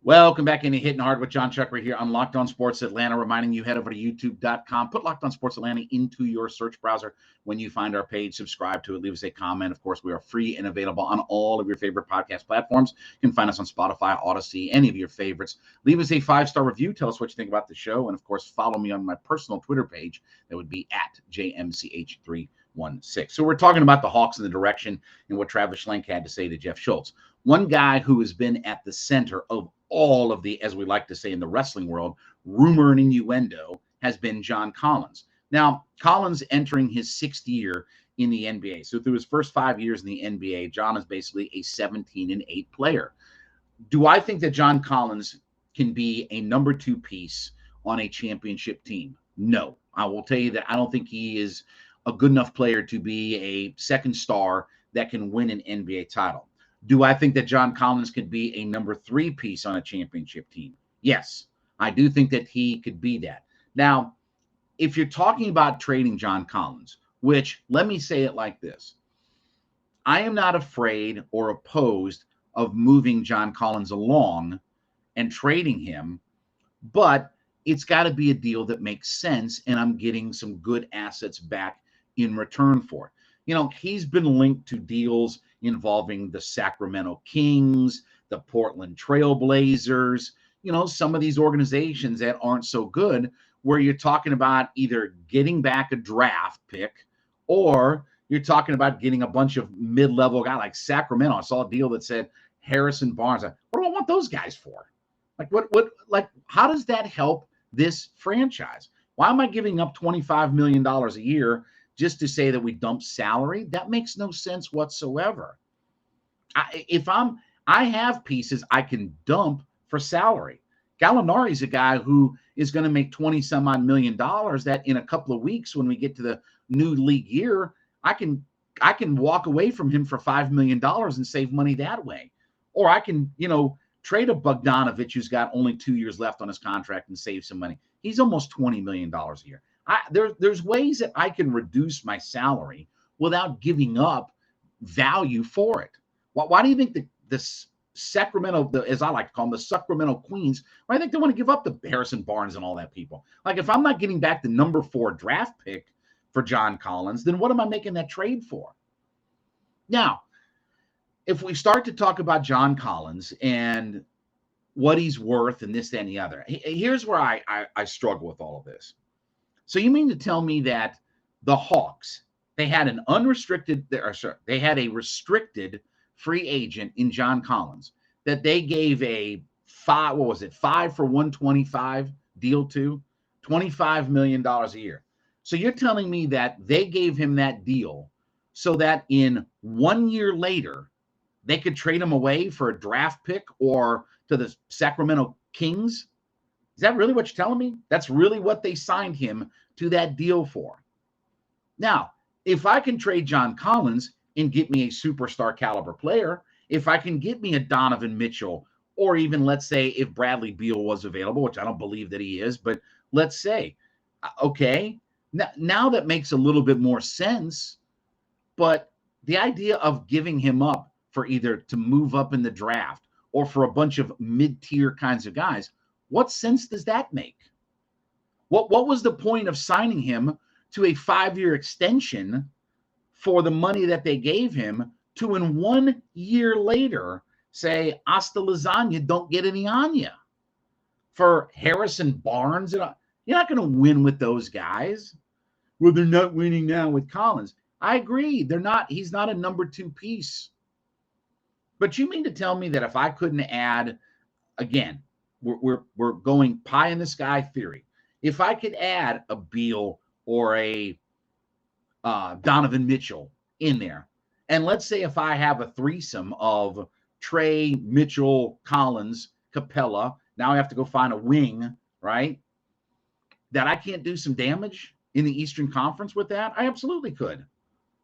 Welcome back into Hittin Hard with Jon Chuckery here on Locked On Sports Atlanta, reminding you head over to youtube.com, put Locked On Sports Atlanta into your search browser. When you find our page, subscribe to it, leave us a comment. Of course, we are free and available on all of your favorite podcast platforms. You can find us on Spotify, Odyssey, any of your favorites. Leave us a 5-star review. Tell us what you think about the show. And of course, follow me on my personal Twitter page. That would be at JMCH316. So we're talking about the Hawks and the direction and what Travis Schlenk had to say to Jeff Schultz. One guy who has been at the center of all of the, as we like to say in the wrestling world, rumor and innuendo has been John Collins. Now, Collins entering his 6th year in the NBA. So through his first 5 years in the NBA, John is basically a 17-8 player. Do I think that John Collins can be a number 2 piece on a championship team? No. I will tell you that I don't think he is a good enough player to be a second star that can win an NBA title. Do I think that John Collins could be a number 3 piece on a championship team? Yes, I do think that he could be that. Now, if you're talking about trading John Collins, which let me say it like this, I am not afraid or opposed of moving John Collins along and trading him, but it's got to be a deal that makes sense and I'm getting some good assets back in return for it. You know, he's been linked to deals involving the Sacramento Kings, the Portland Trail Blazers, you know, some of these organizations that aren't so good, where you're talking about either getting back a draft pick or you're talking about getting a bunch of mid-level guys like Sacramento. I saw a deal that said Harrison Barnes. What do I want those guys for? Like, how does that help this franchise? Why am I giving up $25 million a year just to say that we dump salary? That makes no sense whatsoever. I have pieces I can dump for salary. Gallinari is a guy who is going to make 20 some odd $million that in a couple of weeks, when we get to the new league year, I can walk away from him for $5 million and save money that way. Or I can, trade a Bogdanovich who's got only 2 years left on his contract and save some money. He's almost $20 million a year. There's ways that I can reduce my salary without giving up value for it. Why do you think the Sacramento, as I like to call them, the Sacramento Queens, I think they want to give up the Harrison Barnes and all that people? Like, if I'm not getting back the number 4 draft pick for John Collins, then what am I making that trade for? Now, if we start to talk about John Collins and what he's worth and this, that, and the other, here's where I struggle with all of this. So you mean to tell me that the Hawks, they had a restricted free agent in John Collins that they gave a 5 for 125 deal to, $25 million a year. So you're telling me that they gave him that deal so that in 1 year later, they could trade him away for a draft pick or to the Sacramento Kings? Is that really what you're telling me? That's really what they signed him to that deal for. Now, if I can trade John Collins and get me a superstar caliber player, if I can get me a Donovan Mitchell, or even let's say if Bradley Beal was available, which I don't believe that he is, but let's say, okay, now that makes a little bit more sense. But the idea of giving him up for either to move up in the draft or for a bunch of mid-tier kinds of guys, what sense does that make? What was the point of signing him to a 5-year extension for the money that they gave him to, in 1 year later, say, hasta lasagna, don't get any on you? For Harrison Barnes, you're not going to win with those guys. Well, they're not winning now with Collins. I agree. They're not. He's not a number 2 piece. But you mean to tell me that if I couldn't add, again, we're going pie in the sky theory. If I could add a Beal or a Donovan Mitchell in there, and let's say if I have a threesome of Trey, Mitchell, Collins, Capella, now I have to go find a wing, right? That I can't do some damage in the Eastern Conference with that? I absolutely could.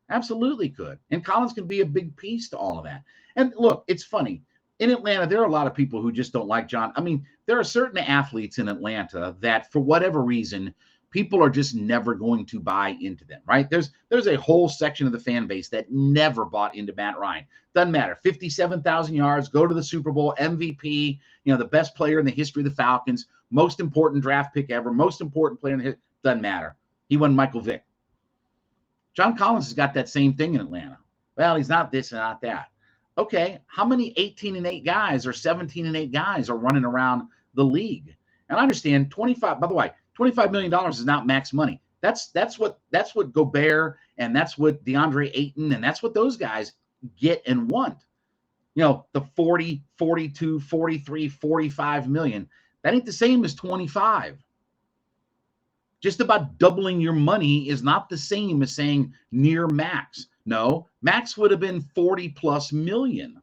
Absolutely could. And Collins can be a big piece to all of that. And look, it's funny. In Atlanta, there are a lot of people who just don't like John. I mean, there are certain athletes in Atlanta that, for whatever reason, people are just never going to buy into them, right? There's a whole section of the fan base that never bought into Matt Ryan. Doesn't matter. 57,000 yards, go to the Super Bowl, MVP, the best player in the history of the Falcons, most important draft pick ever, most important player in the history. Doesn't matter. He won Michael Vick. John Collins has got that same thing in Atlanta. Well, he's not this and not that. Okay, how many 18-8 guys or 17-8 guys are running around the league? And I understand by the way, $25 million is not max money. That's what Gobert and that's what DeAndre Ayton and that's what those guys get and want. The 40, 42, 43, 45 million. That ain't the same as 25. Just about doubling your money is not the same as saying near max. No, max would have been 40 plus million,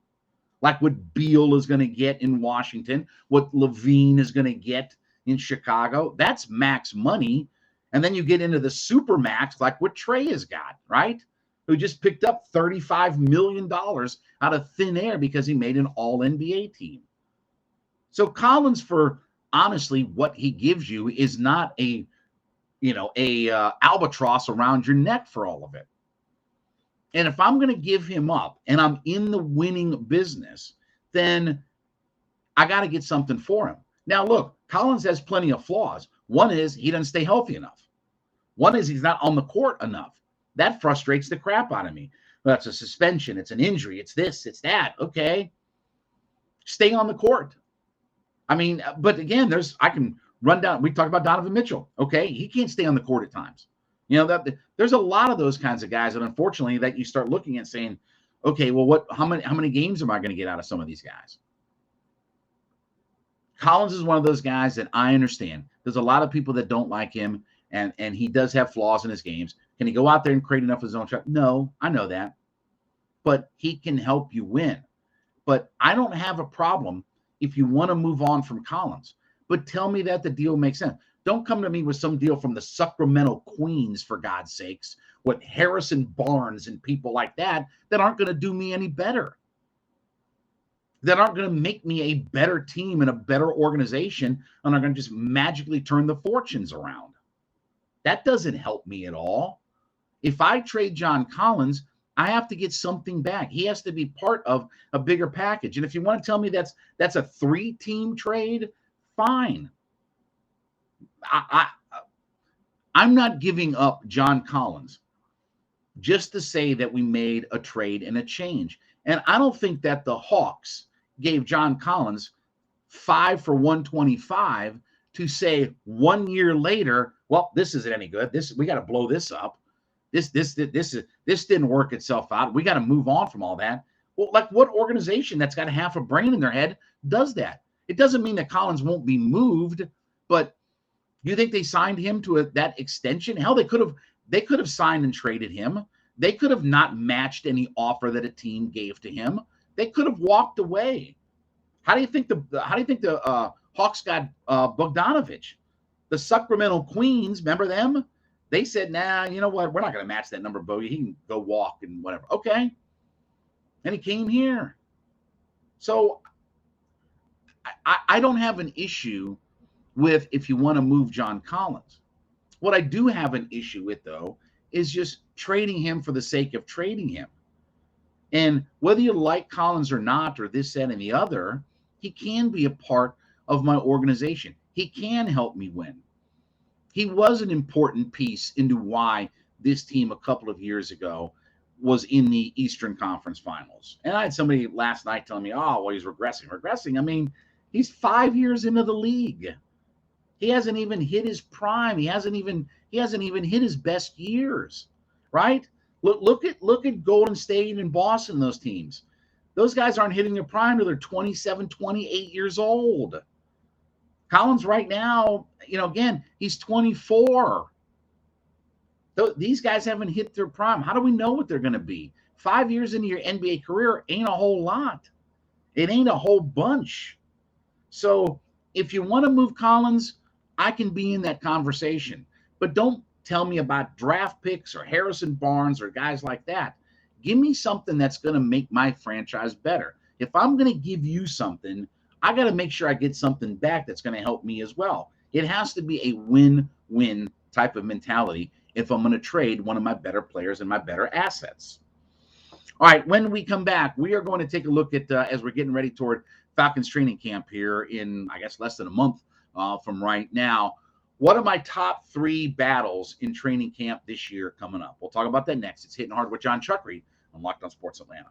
like what Beal is going to get in Washington, what Levine is going to get in Chicago. That's max money. And then you get into the super max, like what Trey has got, right? Who just picked up $35 million out of thin air because he made an all-NBA team. So Collins, for honestly what he gives you, is not a albatross around your neck for all of it. And if I'm going to give him up and I'm in the winning business, then I got to get something for him. Now, look, Collins has plenty of flaws. One is he doesn't stay healthy enough. One is he's not on the court enough. That frustrates the crap out of me. That's a suspension. It's an injury. It's this. It's that. Okay. Stay on the court. I mean, but again, I can run down. We talked about Donovan Mitchell. Okay. He can't stay on the court at times. There's a lot of those kinds of guys. And unfortunately that you start looking at saying, okay, well, how many games am I going to get out of some of these guys? Collins is one of those guys that I understand. There's a lot of people that don't like him, and he does have flaws in his games. Can he go out there and create enough of his own shot? No, I know that. But he can help you win. But I don't have a problem if you want to move on from Collins. But tell me that the deal makes sense. Don't come to me with some deal from the Sacramento Queens, for God's sakes, with Harrison Barnes and people like that aren't going to do me any better. That aren't going to make me a better team and a better organization and are going to just magically turn the fortunes around. That doesn't help me at all. If I trade John Collins, I have to get something back. He has to be part of a bigger package. And if you want to tell me that's a 3-team trade, fine. I'm not giving up John Collins just to say that we made a trade and a change. And I don't think that the Hawks gave John Collins 5 for $125 to say 1 year later, well, this isn't any good. We got to blow this up. This didn't work itself out. We got to move on from all that. Well, like what organization that's got half a brain in their head does that? It doesn't mean that Collins won't be moved, but you think they signed him to that extension? Hell, they could have signed and traded him. They could have not matched any offer that a team gave to him. They could have walked away. How do you think the Hawks got Bogdanovich? The Sacramento Queens, remember them? They said, nah, you know what? We're not going to match that number, Bogey. He can go walk and whatever. Okay. And he came here. So I don't have an issue with if you want to move John Collins. What I do have an issue with, though, is just trading him for the sake of trading him. And whether you like Collins or not, or this, that, and the other, he can be a part of my organization. He can help me win. He was an important piece into why this team a couple of years ago was in the Eastern Conference Finals. And I had somebody last night telling me, oh, well, he's regressing. Regressing? I mean, he's 5 years into the league. He hasn't even hit his prime. He hasn't even hit his best years, right? Look at Golden State and Boston, those teams. Those guys aren't hitting their prime until they're 27, 28 years old. Collins right now, again, he's 24. These guys haven't hit their prime. How do we know what they're going to be? 5 years into your NBA career ain't a whole lot. It ain't a whole bunch. So if you want to move Collins, I can be in that conversation. But don't tell me about draft picks or Harrison Barnes or guys like that. Give me something that's going to make my franchise better. If I'm going to give you something, I got to make sure I get something back that's going to help me as well. It has to be a win-win type of mentality if I'm going to trade one of my better players and my better assets. All right, when we come back, we are going to take a look at, as we're getting ready toward Falcons training camp here in, I guess, less than a month from right now. What are my top 3 battles in training camp this year coming up? We'll talk about that next. It's Hitting Hard with Jon Chuckery on Locked On Sports Atlanta.